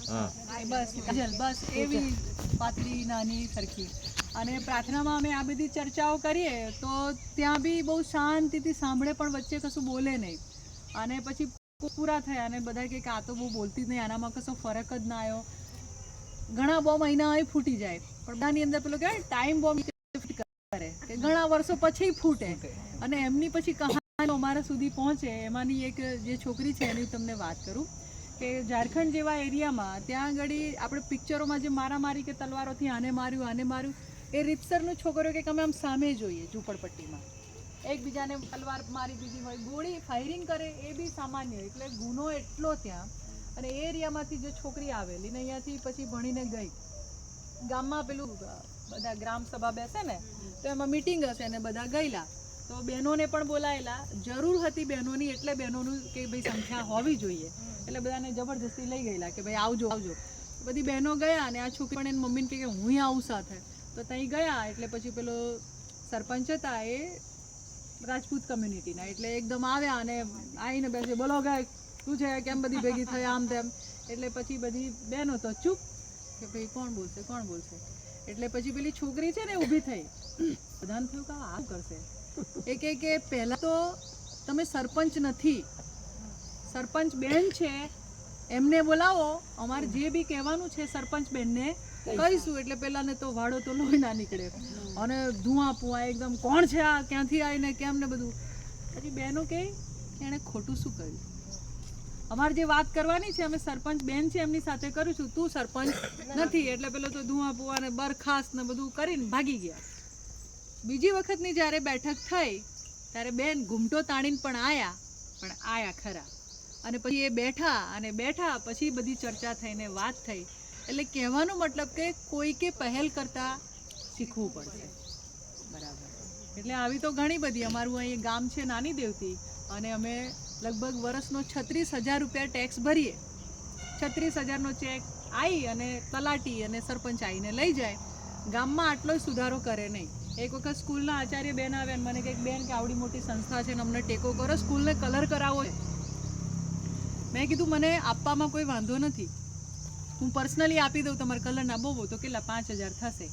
બસ એવી પાતળી નાની સરખી. અને પ્રાર્થનામાં અમે આ બધી ચર્ચાઓ કરીએ તો ત્યાં બી બહુ શાંતિથી સાંભળે પણ વચ્ચે કશું બોલે નહીં. અને પછી પૂરા થયા અને બધા કે આ તો બહુ બોલતી જ નહીં, આનામાં કશો ફરક જ ના આવ્યો. ઘણા બહુ મહિના ફૂટી જાય પણ બધાની અંદર પેલો કહેવાય ટાઈમ બોમ્બ કરે કે ઘણા વર્ષો પછી ફૂટે. અને એમની પછી કહાની અમારા સુધી પહોંચે. એમાંની એક જે છોકરી છે એની તમને વાત કરું કે ઝારખંડ જેવા એરિયામાં ત્યાં આગળ આપણે પિક્ચરોમાં જે મારામારી કે તલવારોથી આને માર્યું એ રીતસરનું છોકરો કે અમે આમ સામે જોઈએ ઝૂંપડપટ્ટીમાં એકબીજાને તલવાર મારી દીધી હોય, ગોળી ફાયરિંગ કરે એ બી સામાન્ય. એટલે ગુનો એટલો ત્યાં. અને એ એરિયામાંથી જે છોકરી આવેલી ને અહીંયાથી પછી ભણીને ગઈ, ગામમાં પેલું બધા ગ્રામ સભા બેસે ને તો એમાં મીટિંગ હશે ને બધા ગયેલા તો બહેનોને પણ બોલાયેલા. જરૂર હતી બહેનોની એટલે બહેનોનું કે ભાઈ સંખ્યા હોવી જોઈએ એટલે બધાને જબરજસ્તી લઈ ગયેલા કે ભાઈ આવજો. બધી બહેનો ગયા અને આ છોકરી પણ એની મમ્મીને કહે કે હું આવું સાથે. તો ત્યાં ગયા એટલે પછી પેલો સરપંચ હતા એ રાજપૂત કમ્યુનિટીના એટલે એકદમ આવ્યા અને આવીને બેસે બોલો ગાય શું છે કેમ બધી ભેગી થઈ આમ તેમ. એટલે પછી બધી બહેનો તો ચૂપ કે ભાઈ કોણ બોલશે. એટલે પછી પેલી છોકરી છે ને ઊભી થઈ. બધાને થયું કે આ કરશે. એ કે પહેલાં તો તમે સરપંચ નથી, સરપંચ બેન છે એમને બોલાવો, અમારે જે બી કહેવાનું છે સરપંચ બેનને કહીશું. એટલે પેલાને તો વાળો તો લોહી ના નીકળે અને ધુઆ પુઆ એકદમ કોણ છે આ, ક્યાંથી આવીને કેમ ને બધું. પછી બહેનો કહે એણે ખોટું શું કર્યું, અમારે જે વાત કરવાની છે અમે સરપંચ બેન છે એમની સાથે કરું છું, તું સરપંચ નથી. એટલે પેલો તો ધુઆ પુઆ ને બરખાસ્ત ને બધું કરીને ભાગી ગયા. બીજી વખતની જ્યારે બેઠક થઈ ત્યારે બેન ઘૂમટો તાણીને પણ આયા ખરા. અને પછી એ બેઠા પછી બધી ચર્ચા થઈને વાત થઈ. એટલે કહેવાનો મતલબ કે કોઈકે પહેલ કરતા શીખવું પડશે. બરાબર. એટલે આવી તો ઘણી બધી. અમારું અહીં ગામ છે નાની દેવતી અને અમે લગભગ વર્ષનો 36,000 રૂપિયા ટેક્સ ભરીએ. 36,000નો ચેક આવી અને તલાટી અને સરપંચ આવીને લઈ જાય. ગામમાં આટલો સુધારો કરે નહીં. એક વખત સ્કૂલના આચાર્ય બેન આવ્યા મને કંઈક બેન કે આવડી મોટી સંસ્થા છે ને અમને ટેકો કરો, સ્કૂલને કલર કરાવો. મેં કીધું મને આપવામાં કોઈ વાંધો નથી, હું પર્સનલી આપી દઉં તમારે કલર ના. બહુ તો કેટલા 5,000 થશે.